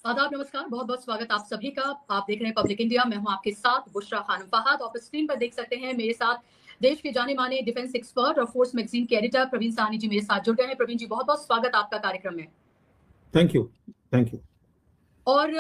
आदाब, नमस्कार, बहुत-बहुत स्वागत आप सभी का। आप देख रहे हैं पब्लिक इंडिया, मैं हूं आपके साथ बुशरा खानम फहाद और स्क्रीन पर देख सकते हैं मेरे साथ देश के जाने-माने डिफेंस एक्सपर्ट और फोर्स मैगजीन के एडिटर प्रवीण साहनी जी मेरे साथ जुड़ गए हैं। प्रवीण जी, बहुत-बहुत स्वागत आपका कार्यक्रम में। Thank you. Thank you. और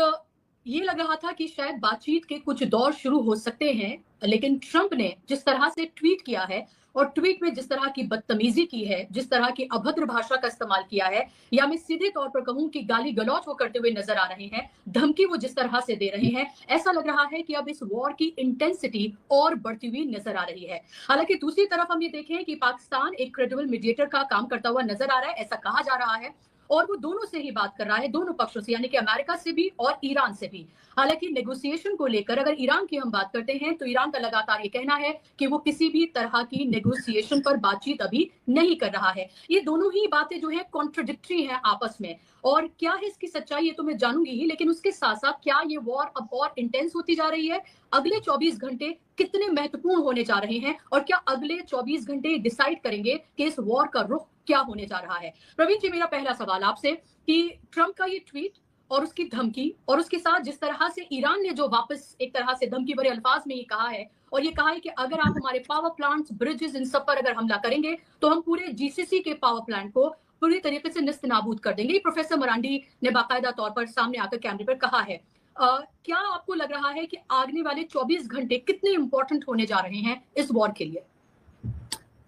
ये लग रहा था कि शायद बातचीत के कुछ दौर शुरू हो सकते हैं, लेकिन ट्रंप ने जिस तरह से ट्वीट किया है और ट्वीट में जिस तरह की बदतमीजी की है, जिस तरह की अभद्र भाषा का इस्तेमाल किया है, या मैं सीधे तौर पर कहूं कि गाली गलौज वो करते हुए नजर आ रहे हैं, धमकी वो जिस तरह से दे रहे हैं, ऐसा लग रहा है कि अब इस वॉर की इंटेंसिटी और बढ़ती हुई नजर आ रही है। हालांकि दूसरी तरफ हम ये देखें कि पाकिस्तान एक क्रेडिबल मीडिएटर का काम करता हुआ नजर आ रहा है, ऐसा कहा जा रहा है, और वो दोनों से ही बात कर रहा है, दोनों पक्षों से, यानी कि अमेरिका से भी और ईरान से भी। हालांकि नेगोशिएशन को लेकर अगर ईरान की हम बात करते हैं तो ईरान का लगातार ये कहना है कि वो किसी भी तरह की नेगोशिएशन पर बातचीत अभी नहीं कर रहा है। ये दोनों ही बातें जो है कॉन्ट्रडिक्टरी हैं आपस में, और क्या है इसकी सच्चाई ये तो मैं जानूंगी ही, लेकिन उसके साथ साथ क्या ये वॉर अब और इंटेंस होती जा रही है? अगले 24 घंटे कितने महत्वपूर्ण होने जा रहे हैं, और क्या अगले 24 घंटे डिसाइड करेंगे कि इस वॉर का रुख क्या होने जा रहा है? प्रवीण जी, मेरा पहला सवाल आपसे कि ट्रंप का ये ट्वीट और उसकी धमकी, और उसके साथ जिस तरह से ईरान ने जो वापस एक तरह से धमकी भरे अल्फाज में ये कहा है, और ये कहा है कि अगर आप हमारे पावर प्लांट्स, ब्रिजेस, इन सब पर अगर हमला करेंगे तो हम पूरे जीसीसी के पावर प्लांट को पूरी तरीके से निस्तेनाबूद कर देंगे। प्रोफेसर मरांडी ने बाकायदा तौर पर सामने आकर कैमरे पर कहा है। क्या आपको लग रहा है कि आने वाले 24 घंटे कितने इंपॉर्टेंट होने जा रहे हैं इस वॉर के लिए?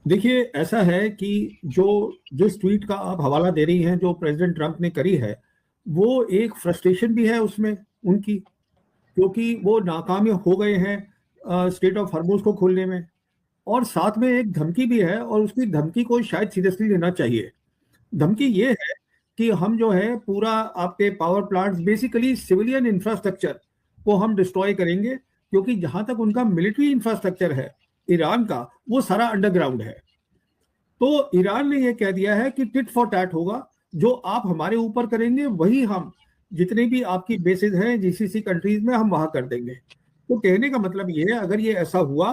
देखिए, ऐसा है कि जिस ट्वीट का आप हवाला दे रही हैं, जो प्रेसिडेंट ट्रंप ने करी है, वो एक फ्रस्ट्रेशन भी है उसमें उनकी, क्योंकि वो नाकाम हो गए हैं स्ट्रेट ऑफ हॉर्मुज को खोलने में, और साथ में एक धमकी भी है, और उसकी धमकी को शायद सीरियसली लेना चाहिए। धमकी ये है कि हम जो है पूरा आपके power plants, basically civilian infrastructure को हम डिस्ट्रॉय करेंगे, क्योंकि जहां तक उनका मिलिट्री इंफ्रास्ट्रक्चर है ईरान का, वो सारा अंडरग्राउंड है। तो ईरान ने यह कह दिया है कि टिट फॉर टैट होगा, जो आप हमारे ऊपर करेंगे वही हम जितने भी आपकी बेसिस हैं जीसीसी कंट्रीज में हम वहां कर देंगे। तो कहने का मतलब ये है, अगर ये ऐसा हुआ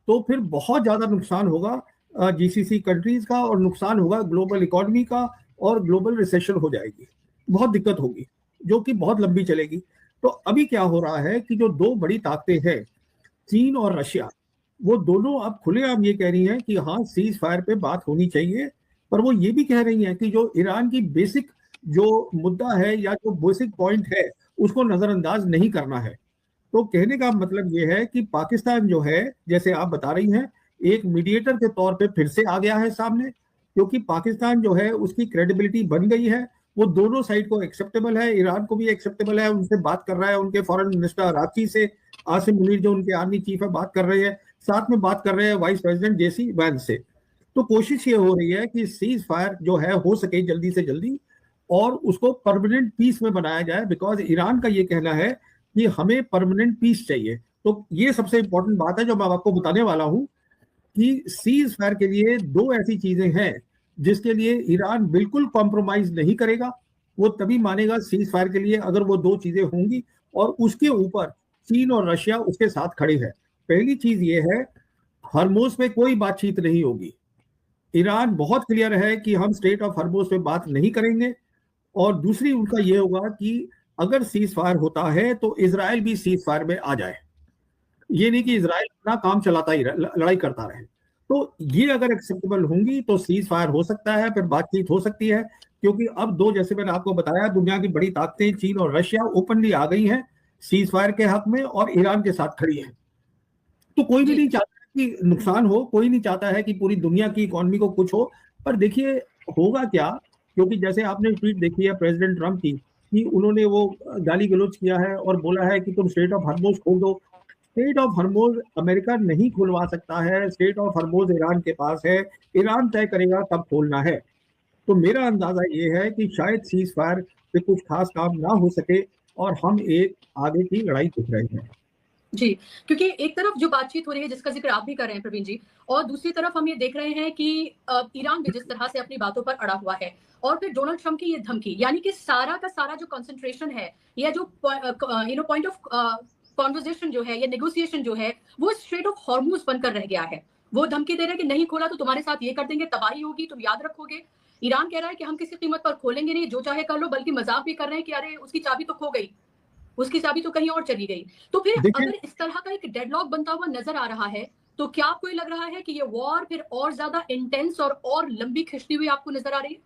तो फिर बहुत ज्यादा नुकसान होगा जीसीसी कंट्रीज का, और नुकसान होगा ग्लोबल इकोनॉमी का, और ग्लोबल रिसेशन हो जाएगी, बहुत दिक्कत होगी, जो कि बहुत लंबी चलेगी। तो अभी क्या हो रहा है कि जो दो बड़ी ताकतें हैं, चीन और रशिया, वो दोनों अब खुलेआम ये कह रही हैं कि हाँ, सीज फायर पे बात होनी चाहिए, पर वो ये भी कह रही हैं कि जो ईरान की बेसिक जो मुद्दा है या जो बेसिक पॉइंट है, उसको नजरअंदाज नहीं करना है। तो कहने का मतलब ये है कि पाकिस्तान जो है, जैसे आप बता रही हैं, एक मीडिएटर के तौर पे फिर से आ गया है सामने, क्योंकि पाकिस्तान जो है उसकी क्रेडिबिलिटी बन गई है, वो दोनों साइड को एक्सेप्टेबल है, ईरान को भी एक्सेप्टेबल है, उनसे बात कर रहा है, उनके फॉरेन मिनिस्टर अराकी से, आसिम मुनीर जो उनके आर्मी चीफ है, बात कर रहे हैं, साथ में बात कर रहे हैं वाइस प्रेसिडेंट जेसी वैंस से। तो कोशिश ये हो रही है कि सीज फायर जो है हो सके जल्दी से जल्दी, और उसको परमानेंट पीस में बनाया जाए, बिकॉज ईरान का ये कहना है कि हमें परमानेंट पीस चाहिए। तो ये सबसे इंपॉर्टेंट बात है जो मैं आपको बताने वाला हूं, कि सीज फायर के लिए दो ऐसी चीजें हैं जिसके लिए ईरान बिल्कुल कॉम्प्रोमाइज नहीं करेगा। वो तभी मानेगा सीज फायर के लिए अगर वो दो चीजें होंगी, और उसके ऊपर चीन और रशिया उसके साथ खड़े हैं। पहली चीज ये है, हरमोज पे कोई बातचीत नहीं होगी। ईरान बहुत क्लियर है कि हम स्टेट ऑफ हरमोज पे बात नहीं करेंगे। और दूसरी उनका ये होगा कि अगर सीज फायर होता है तो इसराइल भी सीज फायर में आ जाए, ये नहीं कि इजराइल अपना काम चलाता ही लड़ाई करता रहे। तो ये अगर एक्सेप्टेबल होंगी तो सीज फायर हो सकता है, फिर बातचीत हो सकती है, क्योंकि अब दो, जैसे मैंने आपको बताया, दुनिया की बड़ी ताकतें चीन और रशिया ओपनली आ गई हैं सीज फायर के हक में, और ईरान के साथ खड़ी है। तो कोई भी नहीं चाहता है कि नुकसान हो, कोई नहीं चाहता है कि पूरी दुनिया की इकोनॉमी को कुछ हो। पर देखिए होगा क्या, क्योंकि जैसे आपने ट्वीट देखी है प्रेसिडेंट ट्रंप की, कि उन्होंने वो गाली गलौज किया है और बोला है कि तुम स्ट्रेट ऑफ हॉर्मुज खोल दो। स्टेट ऑफ हॉर्मुज अमेरिका नहीं खुलवा सकता है, स्टेट ऑफ हॉर्मुज ईरान के पास है, ईरान तय करेगा कब खोलना है। तो मेरा अंदाजा ये है कि शायद सीज फायर से कुछ खास काम ना हो सके, और हम एक आगे की लड़ाई देख रहे हैं। जी, क्योंकि एक तरफ जो बातचीत हो रही है जिसका ज़िक्र आप भी कर रहे हैं प्रवीण जी, और दूसरी तरफ हम ये देख रहे हैं कि ईरान भी जिस तरह से अपनी बातों पर अड़ा हुआ है, और फिर डोनाल्ड ट्रंप की ये धमकी, यानी कि सारा का सारा जो कंसंट्रेशन है, या जो पॉइंट ऑफ कन्वर्सेशन जो है, या नेगोशिएशन जो है, वो स्ट्रेट ऑफ हॉर्मुज बनकर रह गया है। वो धमकी दे रहे हैं कि नहीं खोला तो तुम्हारे साथ ये कर देंगे, तबाही होगी, तुम याद रखोगे। ईरान कह रहा है कि हम किसी कीमत पर खोलेंगे नहीं, जो चाहे कर लो, बल्कि मजाक भी कर रहे हैं कि अरे उसकी चाबी तो खो गई, उसकी चाबी तो कहीं और चली गई। तो फिर देखिए अगर इस तरह का एक डेडलॉक बनता हुआ नजर आ रहा है, तो क्या आपको ये लग रहा है कि ये वॉर फिर और ज्यादा इंटेंस और लंबी खिंचती हुई आपको नजर आ रही है?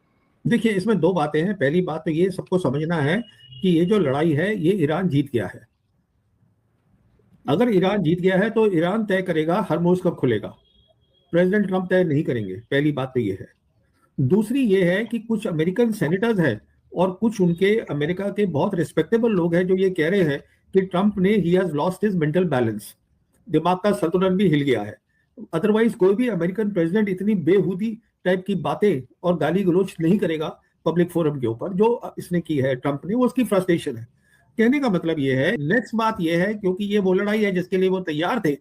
देखिए इसमें दो बातें हैं। पहली बात तो ये सबको समझना है कि ये जो लड़ाई है ये ईरान जीत गया है। अगर ईरान जीत गया है तो ईरान तय करेगा हरमुज कब खुलेगा, प्रेसिडेंट ट्रंप तय नहीं करेंगे। पहली बात तो ये है। दूसरी ये है कि कुछ अमेरिकन सेनेटर्स हैं और कुछ उनके अमेरिका के बहुत रिस्पेक्टेबल लोग हैं जो ये कह रहे हैं कि ट्रंप ने he has lost his mental balance, दिमाग का संतुलन भी हिल गया है। अदरवाइज कोई भी अमेरिकन प्रेसिडेंट इतनी बेहूदी टाइप की बातें और गाली गलौज नहीं करेगा पब्लिक फोरम के ऊपर जो इसने की है ट्रंप ने। वो उसकी फ्रस्ट्रेशन है। कहने का मतलब ये है। नेक्स्ट बात ये है, क्योंकि ये वो लड़ाई है जिसके लिए वो तैयार थे,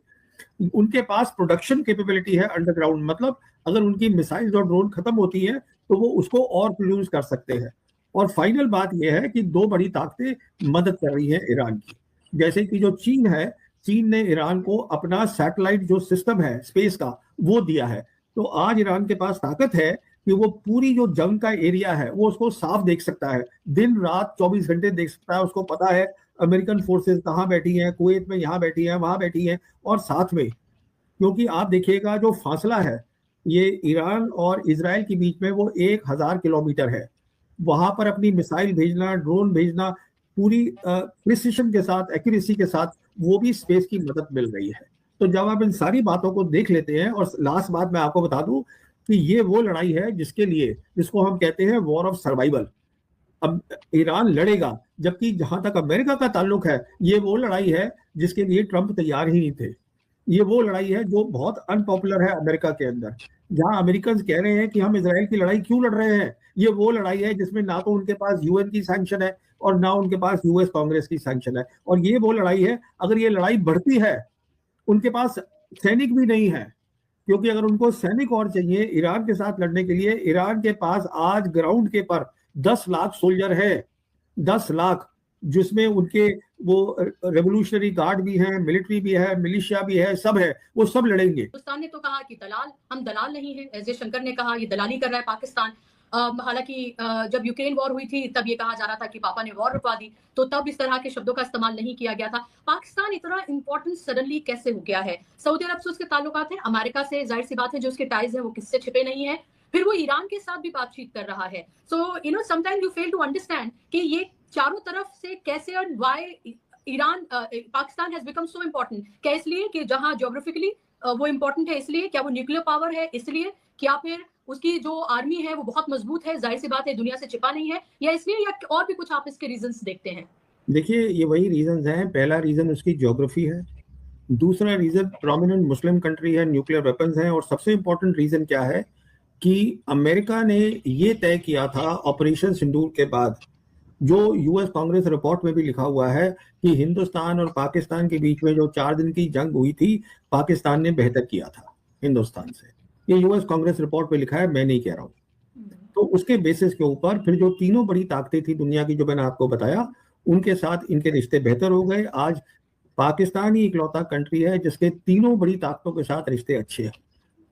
उनके पास प्रोडक्शन कैपेबिलिटी है अंडरग्राउंड। मतलब अगर उनकी मिसाइल्स और ड्रोन खत्म होती है तो वो उसको और प्रोड्यूस कर सकते हैं। और फाइनल बात यह है कि दो बड़ी ताकतें मदद कर रही हैं ईरान की। जैसे कि जो चीन है, चीन ने ईरान को अपना सैटेलाइट जो सिस्टम है स्पेस का वो दिया है। तो आज ईरान के पास ताकत है कि वो पूरी जो जंग का एरिया है वो उसको साफ देख सकता है, दिन रात 24 घंटे देख सकता है। उसको पता है अमेरिकन फोर्सेस कहाँ बैठी हैं, कुवैत में यहाँ बैठी हैं, वहां बैठी हैं। और साथ में क्योंकि आप देखिएगा जो फासला है ये ईरान और इजराइल के बीच में वो 1000 किलोमीटर है। वहां पर अपनी मिसाइल भेजना, ड्रोन भेजना पूरी प्रिसिशन के साथ, एक्यूरेसी के साथ, वो भी स्पेस की मदद मिल रही है। तो जब आप इन सारी बातों को देख लेते हैं, और लास्ट बात मैं आपको बता दूं कि ये वो लड़ाई है जिसके लिए, जिसको हम कहते हैं वॉर ऑफ सर्वाइवल। अब ईरान लड़ेगा, जबकि जहां तक अमेरिका का ताल्लुक है ये वो लड़ाई है जिसके लिए ट्रंप तैयार ही नहीं थे। ये वो लड़ाई है जो बहुत अनपॉपुलर है अमेरिका के अंदर। जहां अमेरिकन कह रहे हैं कि हम इजराइल की लड़ाई क्यों लड़ रहे हैं, ये वो लड़ाई है जिसमें ना तो उनके पास यूएन की सैंक्शन है और ना उनके पास यूएस कांग्रेस की सैंक्शन है। और ये वो लड़ाई है, अगर ये लड़ाई बढ़ती है, उनके पास सैनिक भी नहीं है। क्योंकि अगर उनको सैनिक और चाहिए ईरान के साथ लड़ने के लिए, ईरान के पास आज ग्राउंड के पर 10 लाख सोल्जर है, 10 लाख, जिसमें उनके वो रेवोल्यूशनरी गार्ड भी हैं, मिलिट्री भी है, मिलिशिया भी है, सब है, वो सब लड़ेंगे। पाकिस्तान ने तो कहा कि दलाल, हम दलाल नहीं है। एस जयशंकर ने कहा ये दलाली कर रहा है पाकिस्तान। हालांकि जब यूक्रेन वॉर हुई थी तब ये कहा जा रहा था कि पापा ने वॉर रुकवा दी, तो तब इस तरह के शब्दों का इस्तेमाल नहीं किया गया था। पाकिस्तान इतना इंपॉर्टेंट सडनली कैसे हो गया है? सऊदी अरब से उसके ताल्लुकात है, अमेरिका से जाहिर सी बात है जो उसके टाइज है वो किससे छिपे नहीं है। फिर वो ईरान के साथ भी बातचीत कर रहा है। So sometimes you fail to understand कि ये चारों तरफ से कैसे और why Iran Pakistan has become so important. क्या इसलिए कि जहां ज्योग्राफिकली वो इम्पोर्टेंट है इसलिए? क्या वो न्यूक्लियर पावर है इसलिए? क्या फिर उसकी जो आर्मी है वो बहुत मजबूत है, जाहिर सी बात है दुनिया से छिपा नहीं है, या इसलिए, या और भी कुछ आप इसके रीजंस देखते हैं? देखिए ये वही रीजंस हैं। पहला रीजन उसकी ज्योग्राफी है, दूसरा रीजन प्रोमिनेंट मुस्लिम कंट्री है, न्यूक्लियर वेपन्स हैं, और सबसे इंपॉर्टेंट रीजन क्या है कि अमेरिका ने ये तय किया था ऑपरेशन सिंदूर के बाद, जो यूएस कांग्रेस रिपोर्ट में भी लिखा हुआ है कि हिंदुस्तान और पाकिस्तान के बीच में जो 4 दिन की जंग हुई थी, पाकिस्तान ने बेहतर किया था हिंदुस्तान से। ये यूएस कांग्रेस रिपोर्ट में लिखा है, मैं नहीं कह रहा हूं। तो उसके बेसिस के ऊपर फिर जो तीनों बड़ी ताकतें थी दुनिया की, जो मैंने आपको बताया, उनके साथ इनके रिश्ते बेहतर हो गए। आज पाकिस्तान ही इकलौता कंट्री है जिसके तीनों बड़ी ताकतों के साथ रिश्ते अच्छे हैं।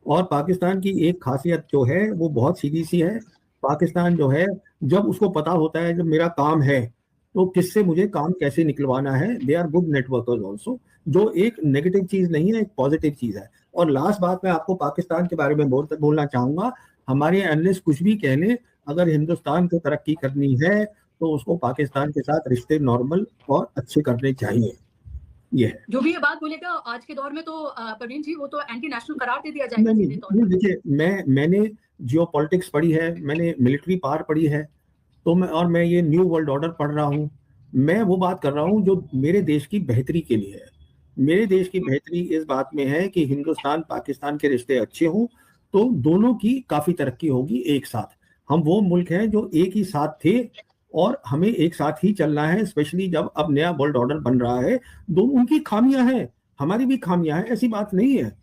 और पाकिस्तान की एक खासियत जो है वो बहुत सीधी सी है। पाकिस्तान जो है, जब उसको पता होता है जब मेरा काम है तो किससे मुझे काम कैसे निकलवाना है, they are good networkers also, जो एक नेगेटिव चीज नहीं है, एक पॉजिटिव चीज है। और लास्ट बात मैं आपको पाकिस्तान के बारे में बोलना चाहूंगा। हमारे एनालिस्ट कुछ भी कह लें, अगर हिंदुस्तान को तरक्की करनी है तो उसको पाकिस्तान के साथ रिश्ते नॉर्मल और अच्छे करने चाहिए। ये है जो भी ये बात बोलेगा आज के दौर में तो प्रवीण जी वो तो एंटी नेशनल करार दे दिया जाएगा। नहीं, देखिए मैंने जियोपॉलिटिक्स पढ़ी है, मैंने मिलिट्री पावर पढ़ी है, तो मैं ये न्यू वर्ल्ड ऑर्डर पढ़ रहा हूँ। मैं वो बात कर रहा हूँ जो मेरे देश की बेहतरी के लिए है। मेरे देश की बेहतरी इस बात में है कि हिंदुस्तान पाकिस्तान के रिश्ते अच्छे हों तो दोनों की काफी तरक्की होगी एक साथ। हम वो मुल्क हैं जो एक ही साथ थे और हमें एक साथ ही चलना है, स्पेशली जब अब नया वर्ल्ड ऑर्डर बन रहा है। दोनों उनकी खामियां हैं, हमारी भी खामियां हैं, ऐसी बात नहीं है।